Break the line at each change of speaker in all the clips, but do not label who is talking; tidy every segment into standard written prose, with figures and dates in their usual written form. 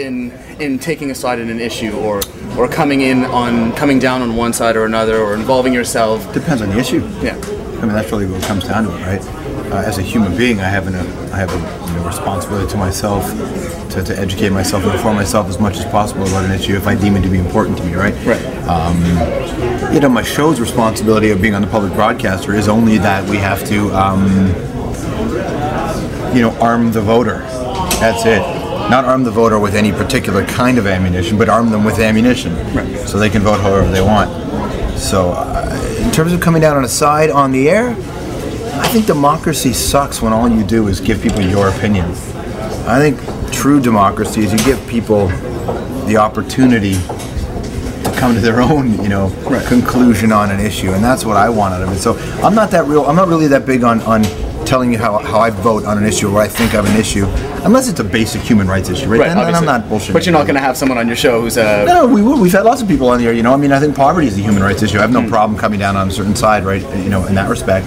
in taking a side in an issue, or coming down on one side or another, or involving yourself?
Depends on the issue.
Yeah.
I mean, that's really what it comes down to it, right? As a human being, I have a responsibility to myself to educate myself and inform myself as much as possible about an issue if I deem it to be important to me, right?
Right.
You know, my show's responsibility of being on the public broadcaster is only that we have to, you know, arm the voter. That's it. Not arm the voter with any particular kind of ammunition, but arm them with ammunition,
right,
so they can vote however they want. So, in terms of coming down on a side on the air, I think democracy sucks when all you do is give people your opinion. I think true democracy is you give people the opportunity to come to their own, you know,
right,
conclusion on an issue, and that's what I want out of it. So I'm not really that big on telling you how I vote on an issue or what I think of an issue, unless it's a basic human rights issue, right? Then I'm not bullshitting.
But you're not going to have someone on your show who's a...
No, we've had lots of people on here, you know. I mean, I think poverty is a human rights issue. I have no problem coming down on a certain side, right, you know, in that respect.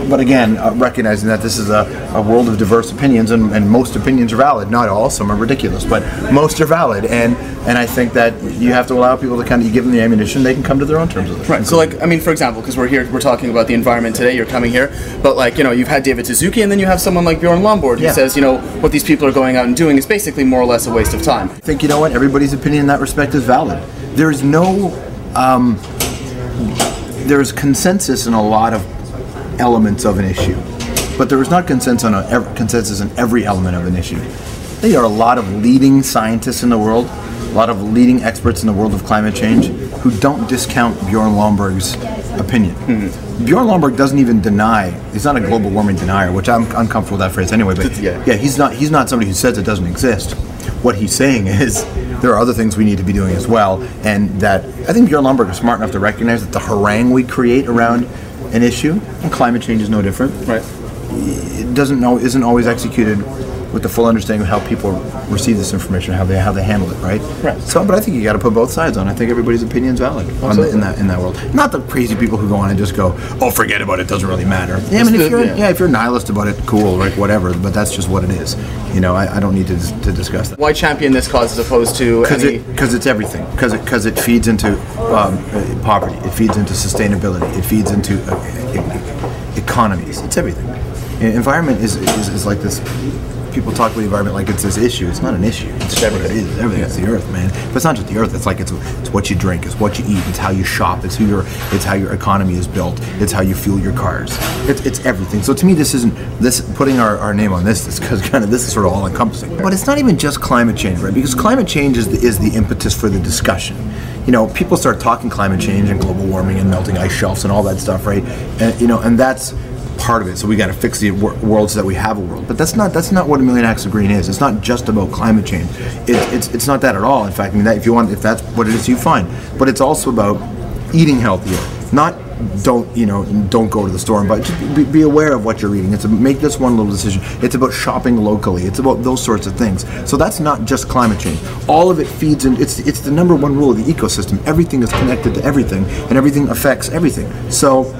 But again, recognizing that this is a world of diverse opinions, and most opinions are valid. Not all, some are ridiculous, but most are valid. And I think that you have to allow people to you give them the ammunition, they can come to their own terms with it.
Right. So, like, I mean, for example, because we're talking about the environment today, you're coming here, but, like, you know, you've had David Suzuki, and then you have someone like Bjorn Lomborg who says, you know, what these people are going out and doing is basically more or less a waste of time.
I think, you know what, everybody's opinion in that respect is valid. There's no, there's consensus in a lot of elements of an issue, but there is not consensus on every element of an issue. There are a lot of leading scientists in the world, a lot of leading experts in the world of climate change who don't discount Bjorn Lomborg's opinion. Mm-hmm. Bjorn Lomborg doesn't even deny, he's not a global warming denier, which I'm uncomfortable with that phrase anyway, but he's not somebody who says it doesn't exist. What he's saying is there are other things we need to be doing as well, and that I think Bjorn Lomborg is smart enough to recognize that the harangue we create around an issue, and climate change is no different.
Right.
It isn't always executed with the full understanding of how people receive this information, how they handle it, right?
Right.
So, but I think you got to put both sides on. I think everybody's opinion is valid in that world. Not the crazy people who go on and just go, "Oh, forget about it. Doesn't really matter." Yeah, I mean, if you're a nihilist about it, cool, right? Whatever. But that's just what it is. You know, I don't need to discuss that.
Why champion this cause as opposed to
because it's everything. Because it feeds into poverty. It feeds into sustainability. It feeds into economies. It's everything. Environment is like this. People talk about the environment like it's this issue. It's not an issue. It's everything. It is everything. It's the earth, man. But it's not just the earth. It's like it's what you drink. It's what you eat. It's how you shop. It's how your economy is built. It's how you fuel your cars. It's everything. So to me, this isn't putting our name on this because this is sort of all encompassing. But it's not even just climate change, right? Because climate change is the impetus for the discussion. You know, people start talking climate change and global warming and melting ice shelves and all that stuff, right? And you know, and that's part of it. So we got to fix the world so that we have a world. But that's not what A Million Acts of Green is. It's not just about climate change. It's not that at all. In fact, I mean, if that's what it is, you fine. But it's also about eating healthier. Not don't go to the store and buy. Just be aware of what you're eating. It's make this one little decision. It's about shopping locally. It's about those sorts of things. So that's not just climate change. All of it feeds in. It's the number one rule of the ecosystem. Everything is connected to everything, and everything affects everything. So.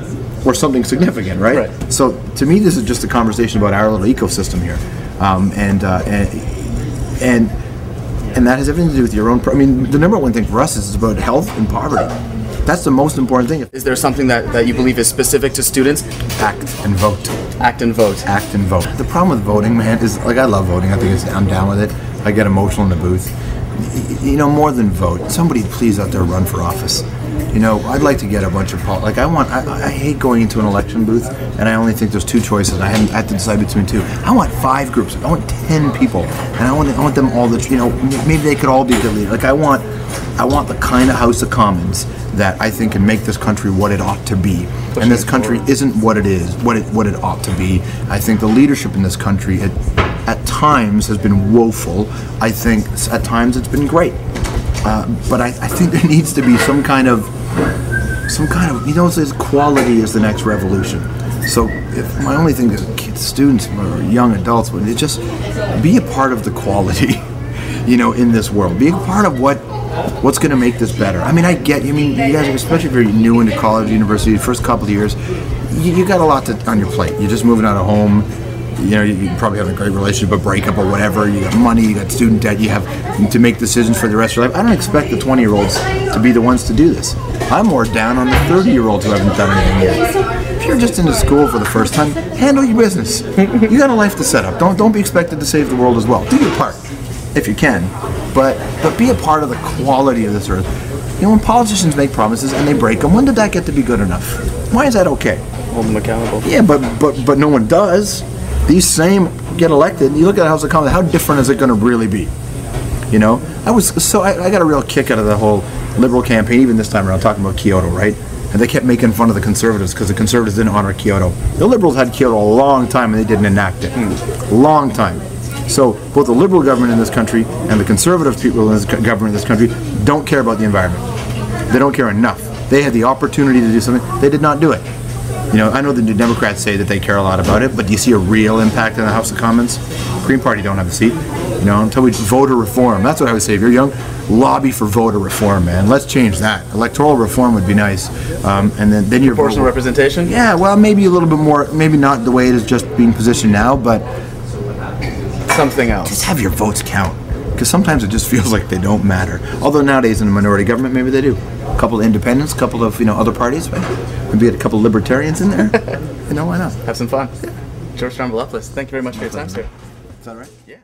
Or something significant, right? So to me, this is just a conversation about our little ecosystem here, and that has everything to do with your own. I mean, the number one thing for us is about health and poverty. That's the most important thing.
Is there something that you believe is specific to students?
Act and vote.
Act and vote.
Act and vote. The problem with voting, man, is like I love voting. I'm down with it. I get emotional in the booth. You know, more than vote, somebody please out there run for office. You know, I'd like to get a bunch of I hate going into an election booth and I only think there's two choices. I have to decide between two. I want 5 groups. I want 10 people, and I want them all to, you know, maybe they could all be the leader. Like I want the kind of House of Commons that I think can make this country what it ought to be. And this country isn't what it is, what it ought to be. I think the leadership in this country at times has been woeful. I think at times it's been great. But I think there needs to be some kind of, you know, it says quality is the next revolution. So if my only thing is kids, students, or young adults, would just be a part of the quality, you know, in this world. Be a part of what's going to make this better. I mean, you guys, especially if you're new into college, university, the first couple of years, you got a lot on your plate. You're just moving out of home. you know, you probably have a great relationship, a breakup or whatever. You got money, you got student debt, you have to make decisions for the rest of your life. I don't expect the 20-year-olds to be the ones to do this. I'm more down on the 30-year-olds who haven't done anything yet. If you're just into school for the first time, handle your business. You got a life to set up. Don't be expected to save the world as well. Do your part, if you can, but be a part of the quality of this earth. You know, when politicians make promises and they break them, when did that get to be good enough? Why is that okay?
Hold them accountable.
Yeah, but no one does. These same get elected. You look at the House of Commons. How different is it going to really be? You know, I got a real kick out of the whole Liberal campaign, even this time around, talking about Kyoto, right? And they kept making fun of the Conservatives because the Conservatives didn't honor Kyoto. The Liberals had Kyoto a long time and they didn't enact it. Long time. So both the Liberal government in this country and the Conservative people in this government in this country don't care about the environment. They don't care enough. They had the opportunity to do something. They did not do it. You know, I know the New Democrats say that they care a lot about it, but do you see a real impact in the House of Commons? Green Party don't have a seat. You know, until we voter reform. That's what I would say. If you're young, lobby for voter reform, man. Let's change that. Electoral reform would be nice. And then your
proportional representation?
Yeah, well, maybe a little bit more. Maybe not the way it is just being positioned now, but
something else.
Just have your votes count. Because sometimes it just feels like they don't matter. Although nowadays in a minority government, maybe they do. A couple of independents, a couple of other parties, maybe a couple of libertarians in there. You know, why not?
Have some fun. Yeah. George Stromboulopoulos, thank you very much for your time, sir.
Is that all right?
Yeah.